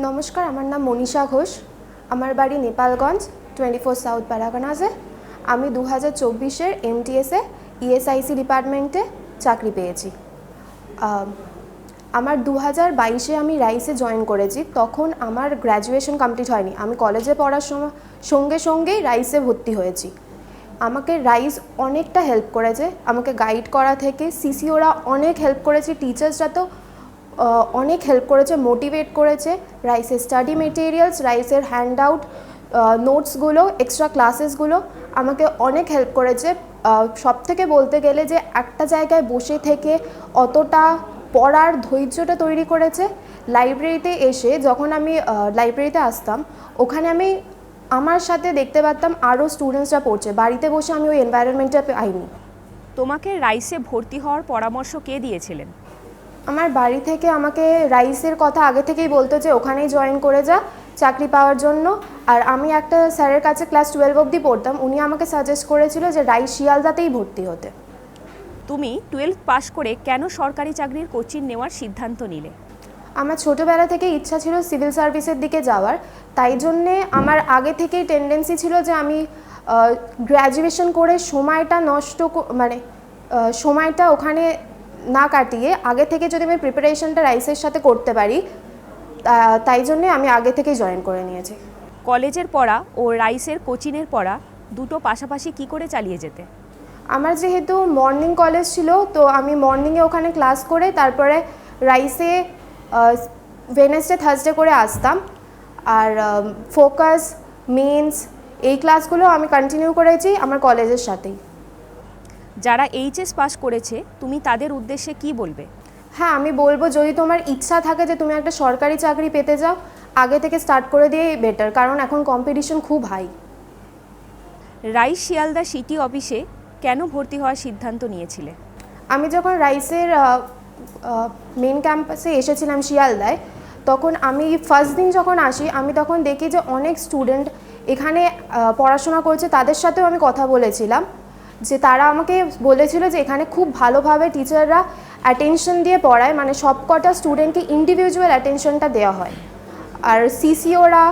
নমস্কার, আমার নাম মনীষা ঘোষ। আমার বাড়ি নেপালগঞ্জ 24 সাউথ প্যারাগনাজে। আমি 2024-এর MTS-এ ESIC ডিপার্টমেন্টে চাকরি পেয়েছি। আমার 2022-এ আমি রাইসে জয়েন করেছি। তখন আমার গ্র্যাজুয়েশন কমপ্লিট হয়নি। আমি কলেজে পড়ার সময় সঙ্গেই রাইসে ভর্তি হয়েছি। আমাকে রাইস অনেকটা হেল্প করেছে, আমাকে গাইড করা থেকে সিসিওরা অনেক হেল্প করেছে, টিচার্সরা তো অনেক হেল্প করেছে, মোটিভেট করেছে। রাইসের স্টাডি মেটেরিয়ালস, রাইসের হ্যান্ড আউট, নোটসগুলো, এক্সট্রা ক্লাসেসগুলো আমাকে অনেক হেল্প করেছে। সব থেকে বলতে গেলে যে একটা জায়গায় বসে থেকে অতটা পড়ার ধৈর্যটা তৈরি করেছে। লাইব্রেরিতে এসে যখন আমি লাইব্রেরিতে আসতাম, ওখানে আমি আমার সাথে দেখতে পারতাম আরও স্টুডেন্টসরা পড়ছে। বাড়িতে বসে আমি ওই এনভায়রনমেন্টটা পাইনি। তোমাকে রাইসে ভর্তি হওয়ার পরামর্শ কে দিয়েছিলেন? আমার বাড়ি থেকে আমাকে রাইসের কথা আগে থেকেই বলতো যে ওখানেই জয়েন করে যা চাকরি পাওয়ার জন্য। আর আমি একটা স্যারের কাছে ক্লাস 12 অবধি পড়তাম, উনি আমাকে সাজেস্ট করেছিল যে রাইস শিয়ালদাতেই ভর্তি হতে। তুমি 12 পাস করে কেন সরকারি চাকরির কোচিং নেওয়ার সিদ্ধান্ত নিলে? আমার ছোটোবেলা থেকে ইচ্ছা ছিল সিভিল সার্ভিসের দিকে যাওয়ার, তাই জন্যে আমার আগে থেকেই টেন্ডেন্সি ছিল যে আমি গ্র্যাজুয়েশন করে সময়টা ওখানে না কাটিয়ে আগে থেকে যদি আমি প্রিপারেশনটা রাইসের সাথে করতে পারি, তাই জন্যে আমি আগে থেকেই জয়েন করে নিয়েছি। কলেজের পড়া ও রাইসের কোচিংয়ের পড়া দুটো পাশাপাশি কি করে চালিয়ে যেতে? আমার যেহেতু মর্নিং কলেজ ছিল, তো আমি মর্নিংয়ে ওখানে ক্লাস করে তারপরে রাইসে ওয়েডনেসডে থার্সডে করে আসতাম। আর ফোকাস, মেন্স এই ক্লাসগুলো আমি কন্টিনিউ করেছি আমার কলেজের সাথেই। যারা এইচএস পাস করেছে তুমি তাদের উদ্দেশ্যে কি বলবে? হ্যাঁ, আমি বলবো যদি তোমার ইচ্ছা থাকে যে তুমি একটা সরকারি চাকরি পেতে যাও, আগে থেকে স্টার্ট করে দিয়েই বেটার, কারণ এখন কম্পিটিশন খুব হাই। রাইস শিয়ালদা সিটি অফিসে কেন ভর্তি হওয়ার সিদ্ধান্ত নিয়েছিলে? আমি যখন রাইসের মেন ক্যাম্পাসে এসেছিলাম শিয়ালদায়, তখন আমি ফার্স্ট দিন যখন আসি, আমি তখন দেখি যে অনেক স্টুডেন্ট এখানে পড়াশোনা করছে। তাদের সাথেও আমি কথা বলেছিলাম যে তারা আমাকে বলেছিল যে এখানে খুব ভালোভাবে টিচাররা অ্যাটেনশন দিয়ে পড়ায়, মানে সবকটা স্টুডেন্টকে ইন্ডিভিজুয়াল অ্যাটেনশনটা দেওয়া হয়। আর সিসিওরা,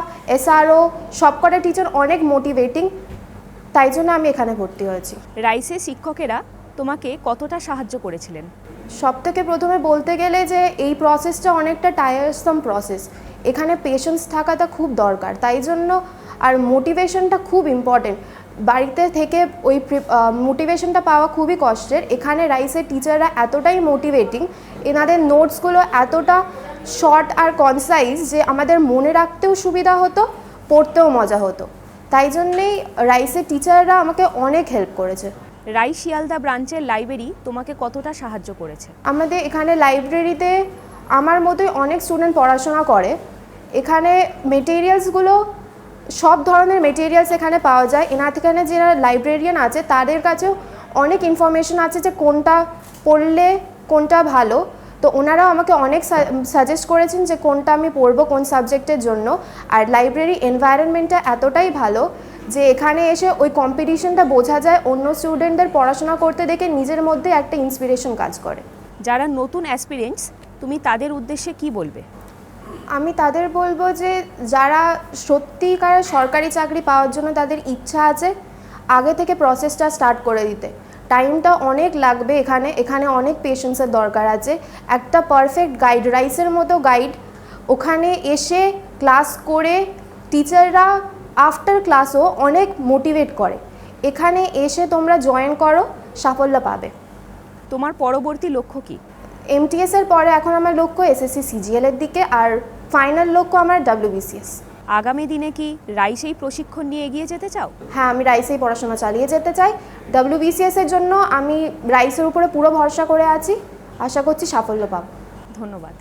SRO সবকটা টিচার অনেক মোটিভেটিং, তাই জন্য আমি এখানে ভর্তি হয়েছি। রাইসের শিক্ষকেরা তোমাকে কতটা সাহায্য করেছিলেন? সব থেকে প্রথমে বলতে গেলে যে এই প্রসেসটা অনেকটা টায়ারসাম প্রসেস, এখানে পেশেন্স থাকাটা খুব দরকার, তাই জন্য। আর মোটিভেশনটা খুব ইম্পর্টেন্ট। বাড়িতে থেকে ওই মোটিভেশনটা পাওয়া খুবই কষ্টের। এখানে রাইসের টিচাররা এতটাই মোটিভেটিং, এনাদের নোটসগুলো এতটা শর্ট আর কনসাইজ যে আমাদের মনে রাখতেও সুবিধা হতো, পড়তেও মজা হতো। তাই জন্যেই রাইসের টিচাররা আমাকে অনেক হেল্প করেছে। রাইস শিয়ালদা ব্রাঞ্চের লাইব্রেরি তোমাকে কতটা সাহায্য করেছে? আমাদের এখানে লাইব্রেরিতে আমার মতোই অনেক স্টুডেন্ট পড়াশোনা করে। এখানে মেটেরিয়ালসগুলো, সব ধরনের মেটেরিয়ালস এখানে পাওয়া যায়। এখানে যারা লাইব্রেরিয়ান আছে তাদের কাছেও অনেক ইনফরমেশন আছে যে কোনটা পড়লে কোনটা ভালো। তো ওনারাও আমাকে অনেক সাজেস্ট করেছেন যে কোনটা আমি পড়বো, কোন সাবজেক্টের জন্য। আর লাইব্রেরি এনভায়রনমেন্টটা এতটাই ভালো যে এখানে এসে ওই কম্পিটিশনটা বোঝা যায়, অন্য স্টুডেন্টদের পড়াশোনা করতে দেখে নিজের মধ্যে একটা ইন্সপিরেশন কাজ করে। যারা নতুন অ্যাসপিরেন্টস, তুমি তাদের উদ্দেশ্যে কি বলবে? আমি তাদের বলবো যে যারা সত্যিকার সরকারি চাকরি পাওয়ার জন্য তাদের ইচ্ছা আছে, আগে থেকে প্রসেসটা স্টার্ট করে দিতে। টাইমটা অনেক লাগবে, এখানে অনেক পেশেন্সের দরকার আছে। একটা পারফেক্ট গাইড, রাইসের মতো গাইড ওখানে এসে ক্লাস করে, টিচাররা আফটার ক্লাসও অনেক মোটিভেট করে। এখানে এসে তোমরা জয়েন করো, সাফল্য পাবে। তোমার পরবর্তী লক্ষ্য কি? MTS এর পরে এখন আমার লক্ষ্য SSC CGL এর দিকে, আর ফাইনাল লক্ষ্য আমার WBCS। আগামী দিনে কি রাইসেই প্রশিক্ষণ নিয়ে এগিয়ে যেতে চাও? হ্যাঁ, আমি রাইসেই পড়াশোনা চালিয়ে যেতে চাই। WBCS এর জন্য আমি রাইসের উপরে পুরো ভরসা করে আছি, আশা করছি সাফল্য পাব। ধন্যবাদ।